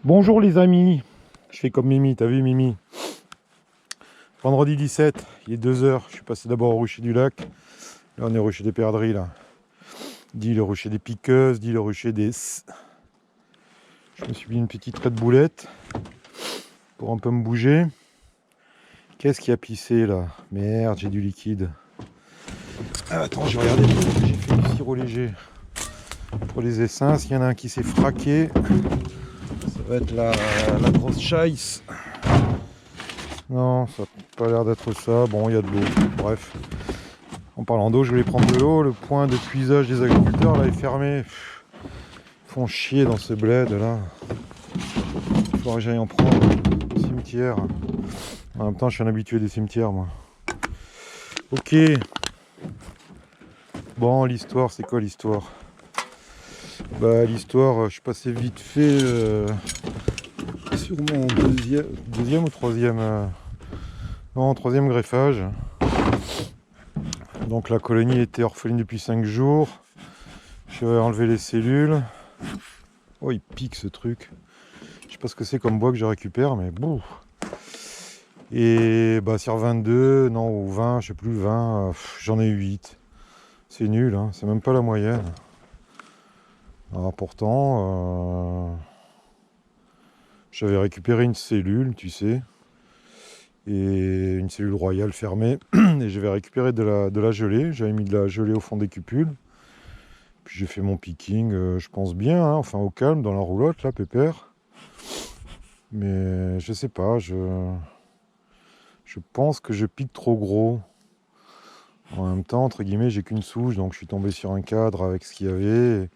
Bonjour les amis, je fais comme Mimi, t'as vu Mimi? Vendredi 17, il est 2 h, je suis passé d'abord au rucher du lac. Là on est au rucher des perdrix là. Dit le rucher des piqueuses, dit le rucher des... Je me suis mis une petite Red Boulette pour un peu me bouger. Qu'est-ce qui a pissé là? Merde, j'ai du liquide. Ah, attends, je vais regarder, j'ai fait du sirop léger pour les essaims. S'il y en a un qui s'est fraqué, ça va être la grosse chaise. Non, ça n'a pas l'air d'être ça. Bon, il y a de l'eau. Bref. En parlant d'eau, je voulais prendre de l'eau. Le point de puisage des agriculteurs là est fermé. Ils font chier dans ce bled là. Il faudrait que j'aille en prendre au cimetière. En même temps, je suis un habitué des cimetières, moi. Ok. Bon, l'histoire, c'est quoi l'histoire? Bah, l'histoire, je suis passé vite fait sur mon deuxième ou troisième. Non, troisième greffage. Donc la colonie était orpheline depuis 5 jours. J'ai enlevé les cellules. Oh, il pique ce truc. Je sais pas ce que c'est comme bois que je récupère, mais bon. Et bah sur 22, non, ou 20, je sais plus, 20, j'en ai eu 8. C'est nul, hein, c'est même pas la moyenne. Alors pourtant, j'avais récupéré une cellule, tu sais, et une cellule royale fermée, et j'avais récupéré de la gelée. J'avais mis de la gelée au fond des cupules. Puis j'ai fait mon picking, je pense bien, hein, enfin au calme, dans la roulotte, là, pépère. Mais je sais pas, je pense que je pique trop gros. En même temps, entre guillemets, j'ai qu'une souche, donc je suis tombé sur un cadre avec ce qu'il y avait.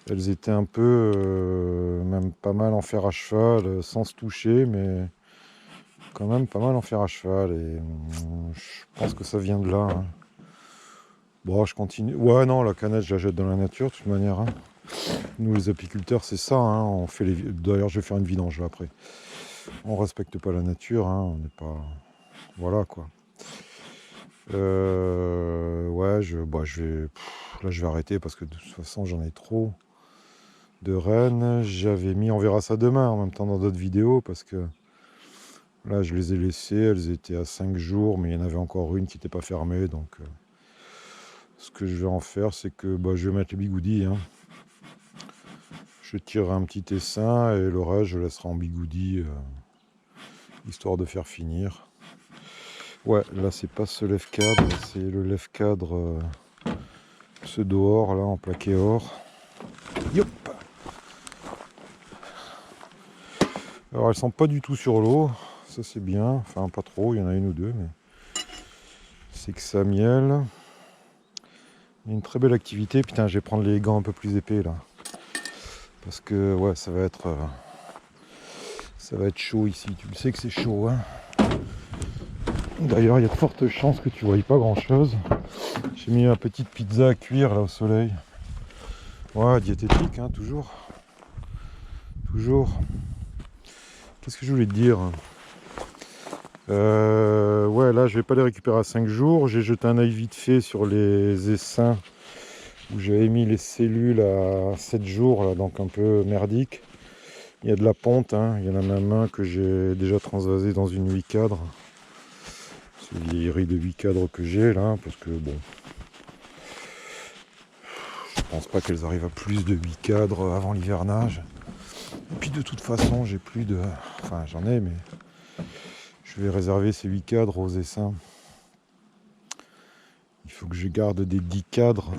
Elles étaient un peu, même pas mal en fer à cheval, sans se toucher, mais quand même pas mal en fer à cheval. Et je pense que ça vient de là, hein. Bon, je continue. Ouais, non, la canette, je la jette dans la nature, de toute manière, hein. Nous, les apiculteurs, c'est ça, hein. On fait les... D'ailleurs, je vais faire une vidange là après. On respecte pas la nature, hein. On n'est pas... Voilà, quoi. Ouais, je vais... Là, je vais arrêter parce que de toute façon, j'en ai trop de rennes. J'avais mis, on verra ça demain, en même temps dans d'autres vidéos, parce que là, je les ai laissées. Elles étaient à 5 jours, mais il y en avait encore une qui n'était pas fermée. Donc, ce que je vais en faire, c'est que je vais mettre les bigoudis, hein. Je tirerai un petit essaim et le reste, je laisserai en bigoudi, histoire de faire finir. Ouais, là, c'est pas ce lève-cadre, c'est le lève-cadre, ce dehors, là, en plaqué or. Yop. Alors, elles sont pas du tout sur l'eau, ça c'est bien. Enfin, pas trop, il y en a une ou deux, mais c'est que ça miel. Il y a une très belle activité. Putain, je vais prendre les gants un peu plus épais, là. Parce que, ouais, ça va être chaud ici. Tu le sais que c'est chaud, hein. D'ailleurs, il y a de fortes chances que tu ne voyes pas grand-chose. J'ai mis ma petite pizza à cuire, là, au soleil. Ouais, diététique, hein, toujours. Toujours. Qu'est-ce que je voulais te dire? Ouais, là, je vais pas les récupérer à 5 jours. J'ai jeté un œil vite fait sur les essaims où j'avais mis les cellules à 7 jours, là, donc un peu merdique. Il y a de la ponte, hein. Il y en a même un que j'ai déjà transvasé dans une 8 cadres. C'est une vieillerie de 8 cadres que j'ai, là, parce que, bon... Je pense pas qu'elles arrivent à plus de 8 cadres avant l'hivernage. Et puis de toute façon, j'ai plus de... Enfin, j'en ai, mais... Je vais réserver ces 8 cadres aux essaims. Il faut que je garde des 10 cadres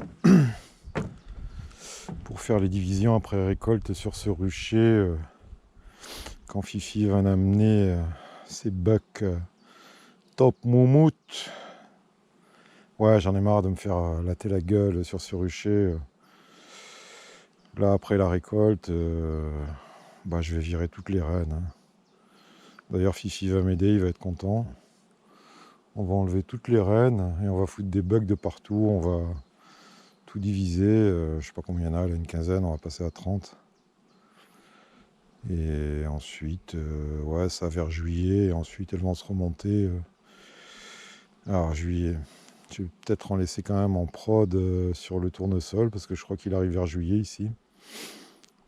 pour faire les divisions après récolte sur ce rucher. Quand Fifi va amener ses bucks top moumoute. Ouais, j'en ai marre de me faire latter la gueule sur ce rucher. Là, après la récolte, je vais virer toutes les rennes, hein. D'ailleurs, Fifi va m'aider, il va être content. On va enlever toutes les rennes et on va foutre des bucks de partout. On va tout diviser. Je sais pas combien il y en a, là, une quinzaine, on va passer à 30. Et ensuite, ouais, ça vers juillet. Et ensuite, elles vont se remonter. Alors, juillet. Je vais peut-être en laisser quand même en prod sur le tournesol parce que je crois qu'il arrive vers juillet ici.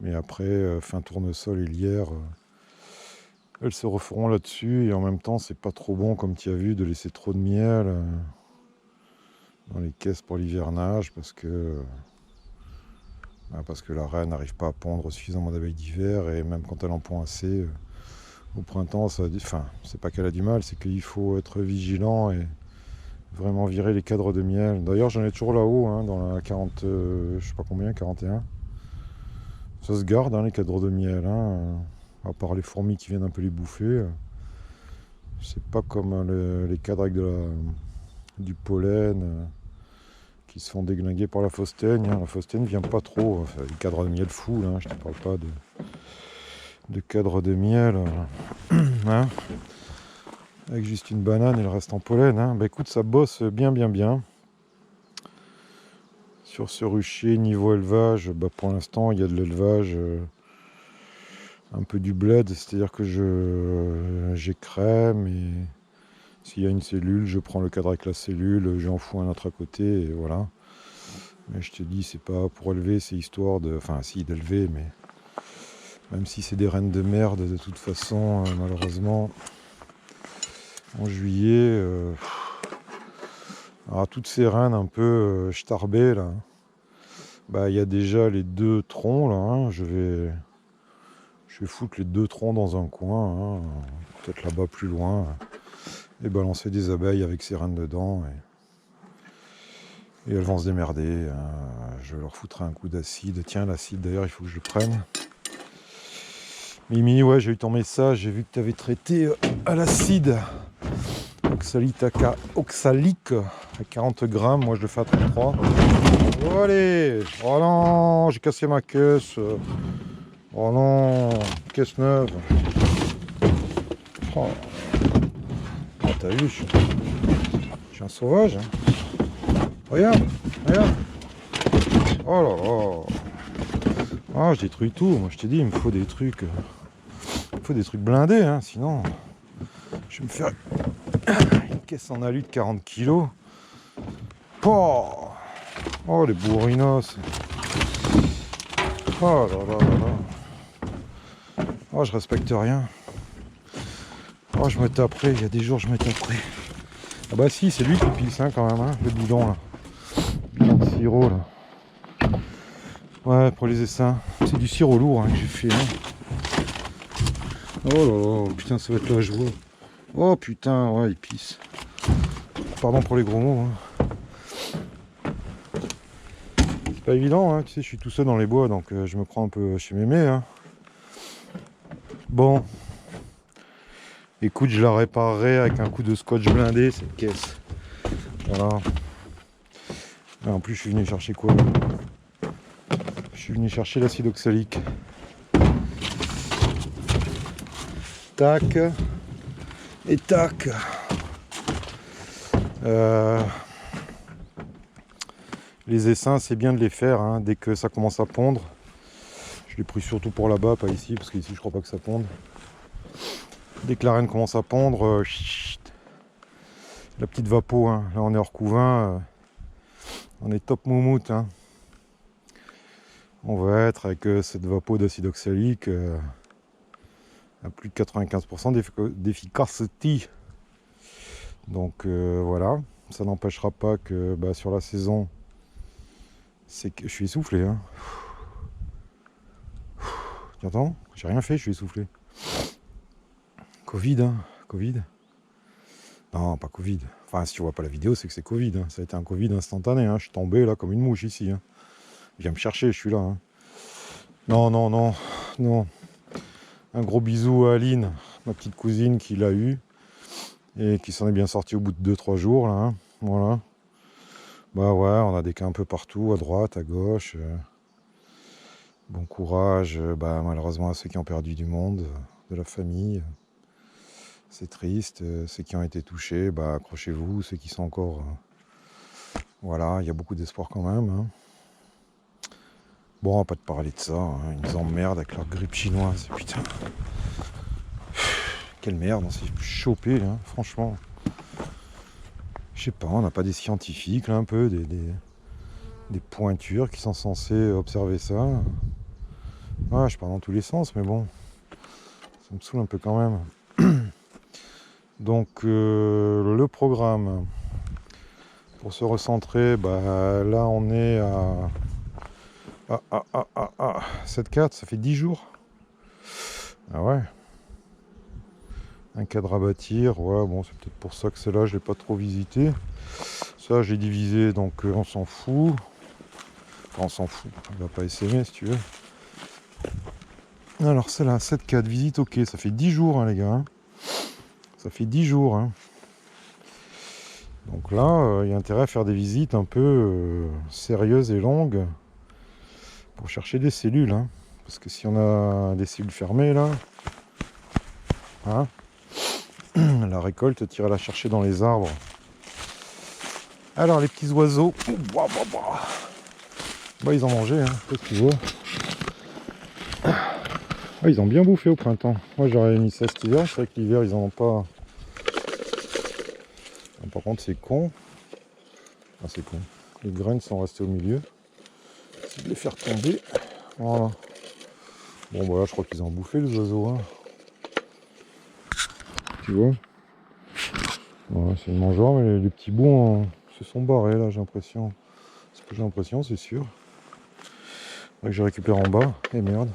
Mais après, fin tournesol et lierre, elles se referont là-dessus. Et en même temps, c'est pas trop bon, comme tu as vu, de laisser trop de miel dans les caisses pour l'hivernage, parce que la reine n'arrive pas à pondre suffisamment d'abeilles d'hiver, et même quand elle en pond assez, au printemps, c'est pas qu'elle a du mal, c'est qu'il faut être vigilant et vraiment virer les cadres de miel. D'ailleurs, j'en ai toujours là-haut, hein, dans la 40, je sais pas combien, 41. Ça se garde, hein, les cadres de miel, hein, à part les fourmis qui viennent un peu les bouffer. C'est pas comme les cadres avec du pollen qui se font déglinguer par la faustaigne, hein. La faustaigne vient pas trop. Enfin, les cadres de miel fous, là, je te parle pas de cadres de miel, hein, avec juste une banane et le reste en pollen, hein. Bah écoute, ça bosse bien. Sur ce rucher, niveau élevage, bah pour l'instant, il y a de l'élevage, un peu du bled, c'est-à-dire que j'écrème, et s'il y a une cellule, je prends le cadre avec la cellule, j'en fous un autre à côté, et voilà. Mais je te dis, c'est pas pour élever, c'est histoire de... Enfin, si, d'élever, mais... Même si c'est des reines de merde, de toute façon, malheureusement, en juillet... Alors, toutes ces reines un peu starbées, là, bah, il y a déjà les 2 troncs, là, hein. Je vais foutre les 2 troncs dans un coin, hein, peut-être là-bas plus loin, et balancer des abeilles avec ces reines dedans, et elles vont se démerder. Je leur foutrai un coup d'acide. Tiens, l'acide, d'ailleurs, il faut que je le prenne. Mimi, ouais, j'ai eu ton message, j'ai vu que tu avais traité à l'acide oxalique à 40 grammes, moi je le fais à 33. Oh, allez, oh non, j'ai cassé ma caisse. Oh non, caisse neuve. Oh, t'as vu, je suis un sauvage, hein. Regarde. Oh là là. Ah, je détruis tout. Moi, je t'ai dit, il me faut des trucs. Blindés, hein, sinon je vais me faire une caisse en alu de 40 kilos. Oh, les bourrinos. Oh là là là là. Oh, je respecte rien. Oh, je me taperai. Il y a des jours, je me taperai. Ah bah si, c'est lui qui pisse, hein, quand même, hein, le bidon, là. Le bidon de sirop, là. Ouais, pour les essaims. C'est du sirop lourd, hein, que j'ai fait, hein. Oh là là, putain, ça va être la joie. Oh putain, ouais, il pisse. Pardon pour les gros mots, hein. C'est pas évident, hein, tu sais, je suis tout seul dans les bois, donc je me prends un peu chez mémé, hein. Bon. Écoute, je la réparerai avec un coup de scotch blindé, cette caisse. Voilà. Et en plus, je suis venu chercher quoi? Je suis venu chercher l'acide oxalique. Tac. Et tac. Les essaims, c'est bien de les faire, hein, dès que ça commence à pondre. Je l'ai pris surtout pour là-bas, pas ici, parce qu'ici je crois pas que ça ponde. Dès que la reine commence à pondre, la petite vapeau, hein. Là on est hors couvain, on est top moumoute, hein. On va être avec cette vapeau d'acide oxalique à plus de 95% d'efficacité. Donc voilà, ça n'empêchera pas que sur la saison, c'est que je suis essoufflé, hein. Tu entends? J'ai rien fait, je suis essoufflé. Covid, hein. Covid. Non, pas Covid. Enfin, si tu vois pas la vidéo, c'est que c'est Covid, hein. Ça a été un Covid instantané, hein. Je suis tombé là comme une mouche ici, hein. Viens me chercher, je suis là, hein. Non. Un gros bisou à Aline, ma petite cousine qui l'a eu et qui s'en est bien sortie au bout de 2-3 jours, là, hein. Voilà. Bah ouais, on a des cas un peu partout, à droite, à gauche. Bon courage, malheureusement à ceux qui ont perdu du monde, de la famille. C'est triste. Ceux qui ont été touchés, accrochez-vous. Ceux qui sont encore... voilà, il y a beaucoup d'espoir quand même, hein. Bon, on va pas te parler de ça, hein. Ils nous emmerdent avec leur grippe chinoise, putain. Quelle merde, on s'est chopé, là, franchement. Je sais pas, on n'a pas des scientifiques, là, un peu, des pointures qui sont censés observer ça. Ouais, je pars dans tous les sens, mais bon, ça me saoule un peu quand même. Donc, le programme, pour se recentrer, bah, là, on est à 7-4, ça fait 10 jours. Ah ouais. Un cadre à bâtir, ouais, bon, c'est peut-être pour ça que celle-là, je l'ai pas trop visité. Ça, j'ai divisé, donc on s'en fout. Enfin, on s'en fout, on va pas essaimer si tu veux. Alors, celle-là, 7-4, visite, ok, ça fait 10 jours, hein, les gars. Hein. Ça fait 10 jours. Hein. Donc là, il y a intérêt à faire des visites un peu sérieuses et longues pour chercher des cellules. Hein. Parce que si on a des cellules fermées, là, hein, la récolte, tu iras la chercher dans les arbres. Alors, les petits oiseaux, bah, ils ont mangé, hein, qu'est-ce que tu vois. Ah, ils ont bien bouffé au printemps. Moi, j'aurais mis ça cet hiver. C'est vrai que l'hiver, ils en ont pas. Ah, par contre, c'est con. Ah, c'est con. Les graines sont restées au milieu. C'est de les faire tomber. Voilà. Bon, voilà, je crois qu'ils ont bouffé les oiseaux. Hein. Tu vois. Voilà, c'est le mangeur, mais les petits bouts se sont barrés là, j'ai l'impression. Ce que j'ai l'impression, c'est sûr. Faudrait que je récupère en bas. Et merde.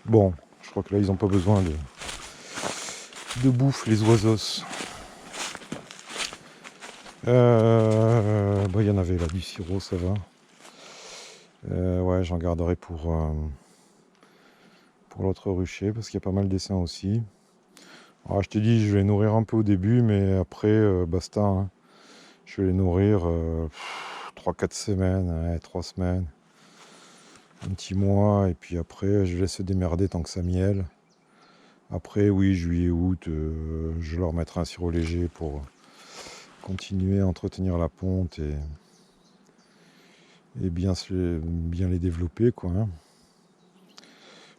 Bon, je crois que là, ils n'ont pas besoin de bouffe, les oiseaux. Bah, il y en avait là, du sirop, ça va. Ouais, j'en garderai pour l'autre rucher, parce qu'il y a pas mal d'essaims aussi. Alors, je t'ai dit, je vais les nourrir un peu au début, mais après, basta. Hein. Je vais les nourrir 3-4 semaines, ouais, 3 semaines, un petit mois, et puis après, je laisse se démerder tant que ça miel. Après, oui, juillet, août, je leur mettrai un sirop léger pour continuer à entretenir la ponte et bien les développer, quoi. Hein.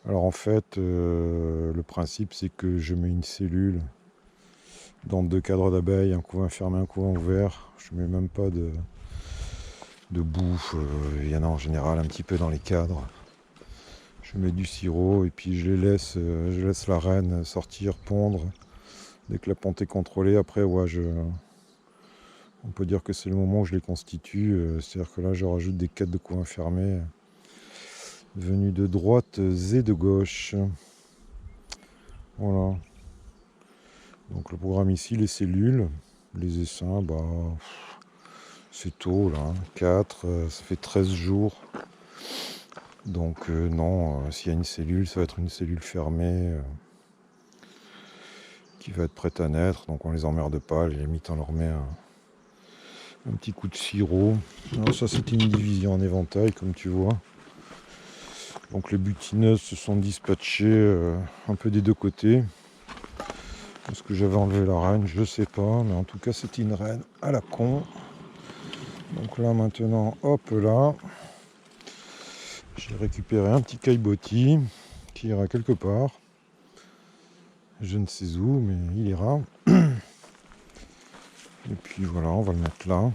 Alors en fait, le principe, c'est que je mets une cellule dans 2 cadres d'abeilles, un couvent fermé, un couvent ouvert. Je mets même pas de bouffe, il y en a en général un petit peu dans les cadres. Je mets du sirop et puis je laisse la reine sortir, pondre. Dès que la ponte est contrôlée, après, ouais, on peut dire que c'est le moment où je les constitue. C'est-à-dire que là, je rajoute des cadres de couvent fermés venus de droite et de gauche. Voilà. Donc le programme ici, les cellules, les essaims, bah, c'est tôt là, 4, ça fait 13 jours. Donc non, s'il y a une cellule, ça va être une cellule fermée qui va être prête à naître. Donc on les emmerde pas, limite on leur met un petit coup de sirop. Alors ça c'était une division en éventail comme tu vois. Donc les butineuses se sont dispatchées un peu des deux côtés. Est-ce que j'avais enlevé la reine? Je sais pas, mais en tout cas c'était une reine à la con. Donc là maintenant, hop là, j'ai récupéré un petit caillebotis qui ira quelque part. Je ne sais où, mais il ira. Et puis voilà, on va le mettre là.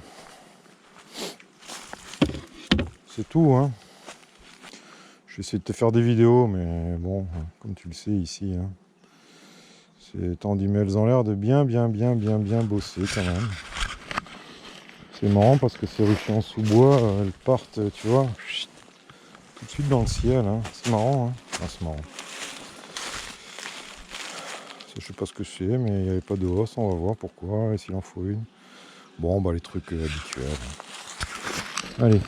C'est tout, hein. Je vais essayer de te faire des vidéos, mais bon, comme tu le sais ici, hein, ces tendus elles ont l'air de bien bosser quand même. C'est marrant parce que ces ruchers en sous-bois, elles partent, tu vois, tout de suite dans le ciel. Hein. C'est marrant, hein. Ah, c'est marrant. Ça, je sais pas ce que c'est, mais il n'y avait pas de hausse, on va voir pourquoi, et s'il en faut une. Bon, bah les trucs habituels. Allez.